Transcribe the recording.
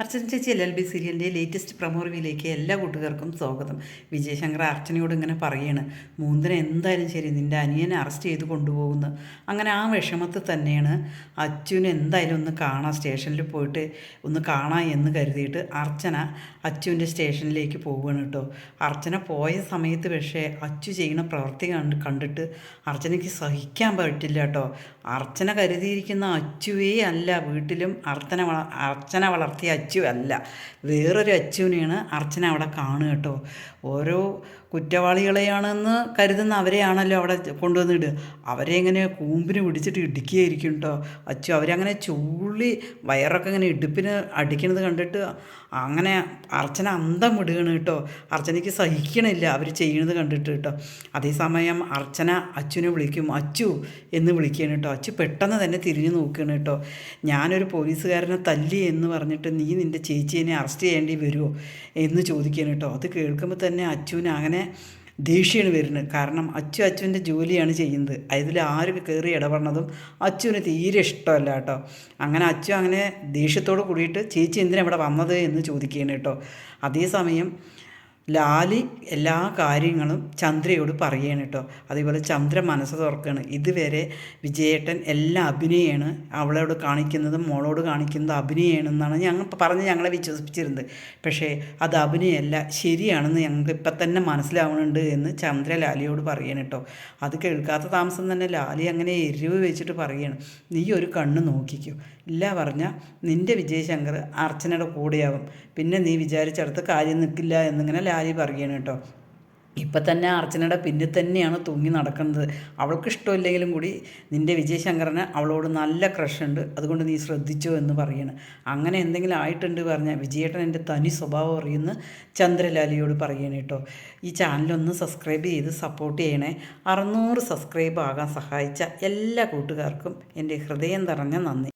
അർച്ചന ചേച്ചി LLB സീരിയലിൻ്റെ latest promo റിവ്യൂയിലേക്ക് എല്ലാ കൂട്ടുകാർക്കും സ്വാഗതം. വിജയശങ്കർ അർച്ചനയോട് ഇങ്ങനെ പറയാണ്, മൂന്നിന് എന്തായാലും ശരി നിൻ്റെ അനിയനെ അറസ്റ്റ് ചെയ്ത് കൊണ്ടുപോകുന്നു. അങ്ങനെ ആ വിഷമത്തിൽ തന്നെയാണ് അച്ചുവിനെ എന്തായാലും ഒന്ന് കാണാം, സ്റ്റേഷനിൽ പോയിട്ട് ഒന്ന് കാണാം എന്ന് കരുതിയിട്ട് അർച്ചന അച്ചുവിൻ്റെ സ്റ്റേഷനിലേക്ക് പോവുകയാണ് കേട്ടോ. അർച്ചന പോയ സമയത്ത് പക്ഷേ അച്ചു ചെയ്യുന്ന പ്രവൃത്തി കണ്ടിട്ട് അർച്ചനയ്ക്ക് സഹിക്കാൻ പറ്റില്ല കേട്ടോ. അർച്ചന കരുതിയിരിക്കുന്ന അച്ചുവേ അല്ല, വീട്ടിലും അർച്ചന വളർത്തിയ അച്ചു അല്ല, വേറൊരു അച്ചുവിനെയാണ് അർച്ചന അവിടെ കാണുക കേട്ടോ. ഓരോ കുറ്റവാളികളെയാണെന്ന് കരുതുന്ന അവരെയാണല്ലോ അവിടെ കൊണ്ടുവന്നിടുക. അവരെ ഇങ്ങനെ കൂമ്പിന് പിടിച്ചിട്ട് ഇടിക്കുകയായിരിക്കും കേട്ടോ അച്ചു. അവരങ്ങനെ ചൂളി വയറൊക്കെ ഇങ്ങനെ ഇടുപ്പിന് അടിക്കുന്നത് കണ്ടിട്ട് അങ്ങനെ അർച്ചന അന്തം വിടുകയാണ് കേട്ടോ. അർച്ചനയ്ക്ക് സഹിക്കണില്ല അവർ ചെയ്യുന്നത് കണ്ടിട്ട് കേട്ടോ. അതേസമയം അർച്ചന അച്ചുവിനെ വിളിക്കും, അച്ചു എന്ന് വിളിക്കുകയാണ് കേട്ടോ. അച്ചു പെട്ടെന്ന് തന്നെ തിരിഞ്ഞു നോക്കുകയാണ് കേട്ടോ. ഞാനൊരു പോലീസുകാരനെ തല്ലി എന്ന് പറഞ്ഞിട്ട് നീ നിൻ്റെ ചേച്ചീനെ അറസ്റ്റ് ചെയ്യേണ്ടി വരുമോ എന്ന് ചോദിക്കുകയാണ് കേട്ടോ. അത് കേൾക്കുമ്പോൾ തന്നെ അച്ചുവിന് അങ്ങനെ ദേഷ്യമാണ് വരുന്നത്. കാരണം അച്ചുവിൻ്റെ ജോലിയാണ് ചെയ്യുന്നത്, അതിൽ ആരും കയറി ഇടപെടുന്നതും അച്ചുവിന് തീരെ ഇഷ്ടമല്ല കേട്ടോ. അങ്ങനെ അച്ചു അങ്ങനെ ദേഷ്യത്തോട് കൂടിയിട്ട് ചേച്ചി എന്തിനാണ് ഇവിടെ വന്നത് എന്ന് ചോദിക്കുകയാണ് കേട്ടോ. അതേസമയം ലാലി എല്ലാ കാര്യങ്ങളും ചന്ദ്രയോട് പറയുകയാണ് കേട്ടോ. അതേപോലെ ചന്ദ്ര മനസ്സ് തുറക്കുകയാണ്. ഇതുവരെ വിജയേട്ടൻ എല്ലാ അഭിനയമാണ് അവളോട് കാണിക്കുന്നതും മോളോട് കാണിക്കുന്നത് അഭിനയമാണെന്നാണ് ഞങ്ങളെ വിശ്വസിപ്പിച്ചിരുന്നത്. പക്ഷേ അത് അഭിനയമല്ല, ശരിയാണെന്ന് ഞങ്ങൾക്ക് ഇപ്പം തന്നെ മനസ്സിലാവുന്നുണ്ട് എന്ന് ചന്ദ്ര ലാലിയോട് പറയുകയാണ് കേട്ടോ. അത് കേൾക്കാത്ത താമസം തന്നെ ലാലി അങ്ങനെ എരിവ് വെച്ചിട്ട് പറയുകയാണ്, നീ ഒരു കണ്ണ് നോക്കിക്കോ, ഇല്ല പറഞ്ഞാൽ നിൻ്റെ വിജയശങ്കർ അർച്ചനയുടെ കൂടെയാവും, പിന്നെ നീ വിചാരിച്ചടുത്ത് കാര്യം നിൽക്കില്ല എന്നിങ്ങനെ ലാലി പറയുകയാണ് കേട്ടോ. ഇപ്പം തന്നെ അർച്ചനയുടെ പിന്നിൽ തന്നെയാണ് തൂങ്ങി നടക്കുന്നത്. അവൾക്ക് ഇഷ്ടമില്ലെങ്കിലും കൂടി നിൻ്റെ വിജയശങ്കറിന് അവളോട് നല്ല ക്രഷ് ഉണ്ട്, അതുകൊണ്ട് നീ ശ്രദ്ധിച്ചോ എന്ന് പറയണം. അങ്ങനെ എന്തെങ്കിലും ആയിട്ടുണ്ട് പറഞ്ഞാൽ വിജയേട്ടൻ എൻ്റെ തനി സ്വഭാവം അറിയുന്ന ചന്ദ്രലാലിയോട് പറയണേ കേട്ടോ. ഈ ചാനലൊന്ന് സബ്സ്ക്രൈബ് ചെയ്ത് സപ്പോർട്ട് ചെയ്യണേ. 600 സബ്സ്ക്രൈബ് ആകാൻ സഹായിച്ച എല്ലാ കൂട്ടുകാർക്കും എൻ്റെ ഹൃദയം നിറഞ്ഞ നന്ദി.